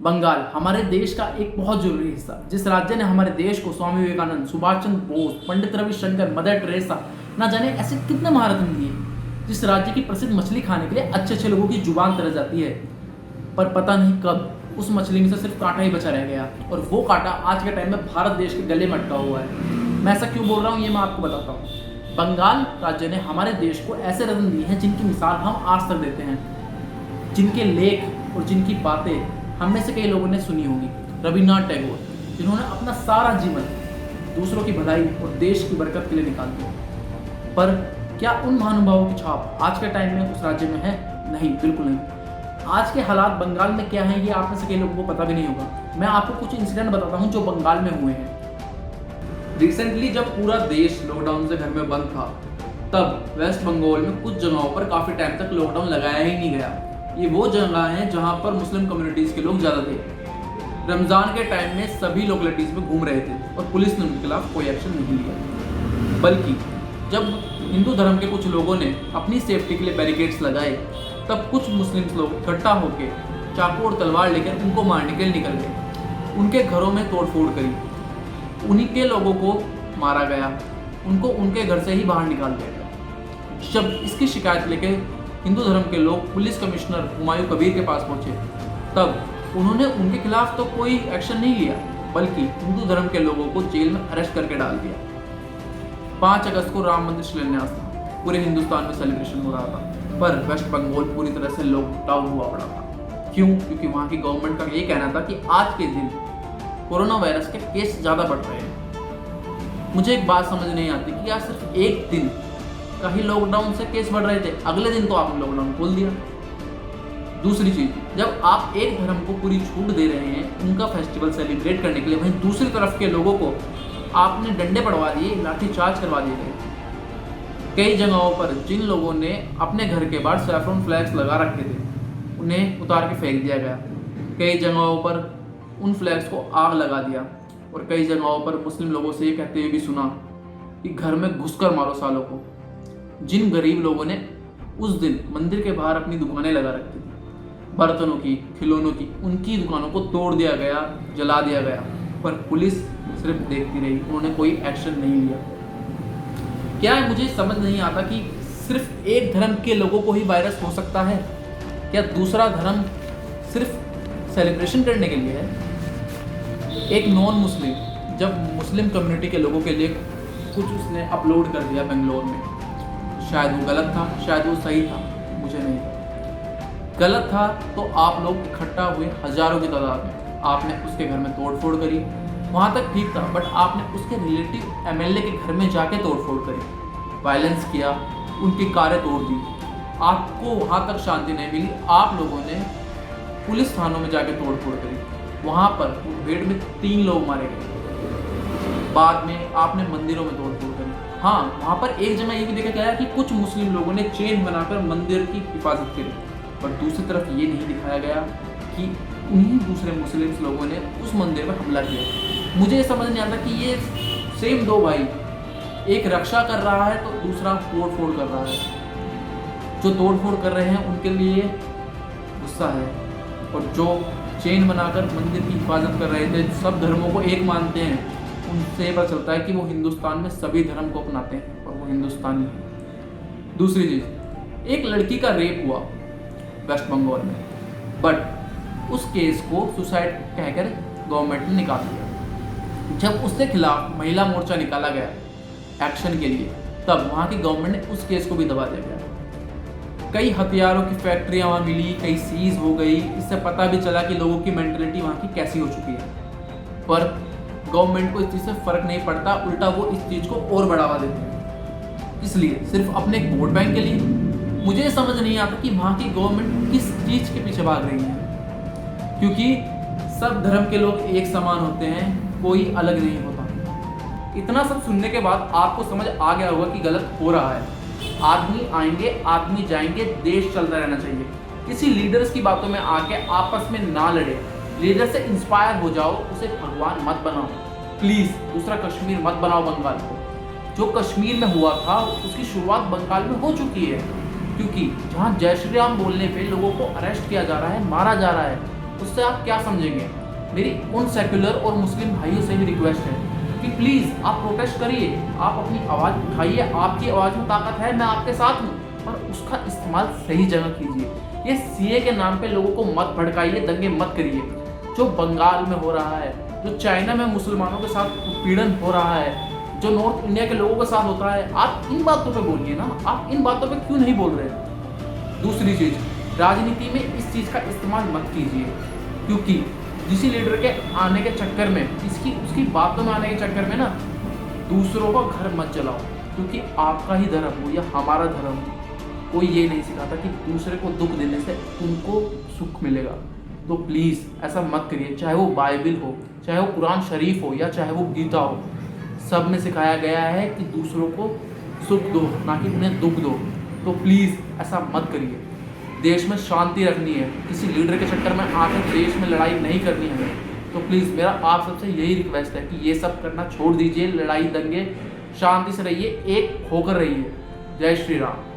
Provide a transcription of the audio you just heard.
बंगाल हमारे देश का एक बहुत जरूरी हिस्सा, जिस राज्य ने हमारे देश को स्वामी विवेकानंद, सुभाष चंद्र बोस, पंडित रविशंकर, मदर टेरेसा, ना जाने ऐसे कितने महारत्न दिए। जिस राज्य की प्रसिद्ध मछली खाने के लिए अच्छे अच्छे लोगों की जुबान तरस जाती है, पर पता नहीं कब उस मछली में से सिर्फ कांटा ही बचा रह गया, और वो कांटा आज के टाइम में भारत देश के गले में अटका हुआ है। मैं ऐसा क्यों बोल रहा हूँ ये मैं आपको बताता हूँ। बंगाल राज्य ने हमारे देश को ऐसे रत्न दिए हैं जिनकी मिसाल हम आज तक देते हैं, जिनके लेख और जिनकी बातें हम में से कई लोगों ने सुनी होगी। रविन्द्रनाथ टैगोर, जिन्होंने अपना सारा जीवन दूसरों की भलाई और देश की बरकत के लिए निकाल दिया, पर क्या उन महानुभावों की छाप आज के टाइम में उस राज्य में है? नहीं, बिल्कुल नहीं। आज के हालात बंगाल में क्या है ये आप में से कई लोगों को पता भी नहीं होगा। मैं आपको कुछ इंसिडेंट बताता हूँ जो बंगाल में हुए हैं। रिसेंटली जब पूरा देश लॉकडाउन से घर में बंद था, तब वेस्ट बंगाल में कुछ जगहों पर काफी टाइम तक लॉकडाउन लगाया ही नहीं गया। ये वो जगह हैं जहां पर मुस्लिम कम्युनिटीज के लोग ज्यादा थे। रमजान के टाइम में सभी लोकेलिटीज में घूम रहे थे और पुलिस ने उनके खिलाफ कोई एक्शन नहीं लिया, बल्कि जब हिंदू धर्म के कुछ लोगों ने अपनी सेफ्टी के लिए बैरिकेड्स लगाए, तब कुछ मुस्लिम लोग इकट्ठा होकर चाकू और तलवार लेकर उनको मारने के लिए निकल गए। उनके घरों में तोड़फोड़ करी, उन्हीं के लोगों को मारा गया, उनको उनके घर से ही बाहर निकाल दिया गया। जब इसकी शिकायत लेकर हिंदू धर्म के लोग पुलिस कमिश्नर हुमायूं कबीर के पास पहुंचे, तब उन्होंने उनके खिलाफ तो कोई एक्शन नहीं लिया, बल्कि हिंदू धर्म के लोगों को जेल में अरेस्ट करके डाल दिया। 5 अगस्त को राम मंदिर शिलान्यास था, पूरे हिंदुस्तान में सेलिब्रेशन हो रहा था, पर वेस्ट बंगाल पूरी तरह से लॉकडाउन हुआ पड़ा था। क्यों? क्योंकि वहाँ की गवर्नमेंट का ये कहना था कि आज के दिन कोरोना वायरस के केस ज़्यादा बढ़ रहे हैं। मुझे एक बात समझ नहीं आती कि यार सिर्फ एक दिन का ही लॉकडाउन से केस बढ़ रहे थे, अगले दिन तो आपने लॉकडाउन खोल दिया। दूसरी चीज, जब आप एक धर्म को पूरी छूट दे रहे हैं उनका फेस्टिवल सेलिब्रेट करने के लिए, वहीं दूसरी तरफ के लोगों को आपने डंडे पड़वा दिए, लाठीचार्ज करवा दिए गए। कई जगहों पर जिन लोगों ने अपने घर के बाहर सैफ्रॉन फ्लैग्स लगा रखे थे, उन्हें उतार के फेंक दिया गया। कई जगहों पर उन फ्लैग्स को आग लगा दिया, और कई जगहों पर मुस्लिम लोगों से ये कहते हुए भी सुना कि घर में घुसकर मारो सालों को। जिन गरीब लोगों ने उस दिन मंदिर के बाहर अपनी दुकानें लगा रखी थी, बर्तनों की, खिलौनों की, उनकी दुकानों को तोड़ दिया गया, जला दिया गया, पर पुलिस सिर्फ देखती रही, उन्होंने कोई एक्शन नहीं लिया। क्या है, मुझे समझ नहीं आता कि सिर्फ एक धर्म के लोगों को ही वायरस हो सकता है? क्या दूसरा धर्म सिर्फ सेलिब्रेशन करने के लिए है? एक नॉन मुस्लिम जब मुस्लिम कम्युनिटी के लोगों के लिए कुछ उसने अपलोड कर दिया बेंगलोर में, शायद वो गलत था, शायद वो सही था, मुझे नहीं पता। गलत था तो आप लोग इकट्ठा हुए हजारों की तादाद में, आपने उसके घर में तोड़फोड़ करी, वहाँ तक ठीक था, बट आपने उसके रिलेटिव एमएलए के घर में जाके तोड़फोड़ करी, वायलेंस किया, उनकी कारें तोड़ दी, आपको वहाँ तक शांति नहीं मिली। आप लोगों ने पुलिस थानों में जाके तोड़फोड़ करी, वहाँ पर मुठभेड़ में 3 लोग मारे गए। बाद में आपने मंदिरों में तोड़फोड़ करी। हाँ, वहाँ पर एक जगह ये भी देखा गया कि कुछ मुस्लिम लोगों ने चेन बनाकर मंदिर की हिफाजत करी, पर दूसरी तरफ ये नहीं दिखाया गया कि उन्हीं दूसरे मुस्लिम लोगों ने उस मंदिर पर हमला किया। मुझे ये समझ नहीं आता कि ये सेम 2 भाई, एक रक्षा कर रहा है तो दूसरा तोड़फोड़ कर रहा है। जो तोड़फोड़ कर रहे हैं उनके लिए गुस्सा है, और जो चेन बनाकर मंदिर की हिफाजत कर रहे थे, सब धर्मों को एक मानते हैं, उनसे पता चलता है कि वो हिंदुस्तान में सभी धर्म को अपनाते हैं और वो हिंदुस्तानी है। दूसरी चीज, एक लड़की का रेप हुआ वेस्ट बंगाल में, बट उस केस को सुसाइड कहकर गवर्नमेंट ने निकाल दिया। जब उसके खिलाफ महिला मोर्चा निकाला गया एक्शन के लिए, तब वहाँ की गवर्नमेंट ने उस केस को भी दबा दिया गया। कई हथियारों की फैक्ट्रियाँ वहाँ मिली, कई सीज हो गई। इससे पता भी चला कि लोगों की मेंटेलिटी वहाँ की कैसी हो चुकी है, पर गवर्नमेंट को इस चीज़ से फर्क नहीं पड़ता, उल्टा वो इस चीज़ को और बढ़ावा देते हैं। इसलिए सिर्फ अपने एक वोट बैंक के लिए मुझे समझ नहीं आता कि वहाँ की गवर्नमेंट किस चीज़ के पीछे भाग रही है, क्योंकि सब धर्म के लोग एक समान होते हैं, कोई अलग नहीं होता। इतना सब सुनने के बाद आपको समझ आ गया होगा कि गलत हो रहा है। आदमी आएंगे, आदमी जाएंगे, देश चलता रहना चाहिए। किसी लीडर्स की बातों में आके आपस में ना लड़े, लीडर से इंस्पायर हो जाओ, उसे भगवान मत बनाओ प्लीज। दूसरा कश्मीर मत बनाओ बंगाल को। जो कश्मीर में हुआ था उसकी शुरुआत बंगाल में हो चुकी है, क्योंकि जहाँ जय श्री राम बोलने पे लोगों को अरेस्ट किया जा रहा है, मारा जा रहा है, उससे आप क्या समझेंगे? मेरी उन सेक्युलर और मुस्लिम भाइयों से भी रिक्वेस्ट है कि प्लीज़ आप प्रोटेस्ट करिए, आप अपनी आवाज़ उठाइए, आपकी आवाज़ में ताकत है, मैं आपके साथ हूँ, पर उसका इस्तेमाल सही जगह कीजिए। ये सीए के नाम पे लोगों को मत भड़काइए, दंगे मत करिए। जो बंगाल में हो रहा है, जो चाइना में मुसलमानों के साथ उत्पीड़न हो रहा है, जो नॉर्थ इंडिया के लोगों के साथ होता है, आप इन बातों पे बोलिए ना, आप इन बातों पे क्यों नहीं बोल रहे? दूसरी चीज़, राजनीति में इस चीज़ का इस्तेमाल मत कीजिए, क्योंकि किसी लीडर के आने के चक्कर में, उसकी बातों में आने के चक्कर में ना दूसरों का घर मत जलाओ, क्योंकि आपका ही धर्म हो या हमारा धर्म हो, कोई ये नहीं सिखाता कि दूसरे को दुख देने से उनको सुख मिलेगा। तो प्लीज़ ऐसा मत करिए, चाहे वो बाइबिल हो, चाहे वो कुरान शरीफ हो या चाहे वो गीता हो, सब में सिखाया गया है कि दूसरों को सुख दो, ना कि उन्हें दुख दो। तो प्लीज़ ऐसा मत करिए। देश में शांति रखनी है, किसी लीडर के चक्कर में आकर देश में लड़ाई नहीं करनी है हमें। तो प्लीज़ मेरा आप सबसे यही रिक्वेस्ट है कि ये सब करना छोड़ दीजिए, लड़ाई दंगे शांति से रहिए, एक होकर रहिए। जय श्री राम।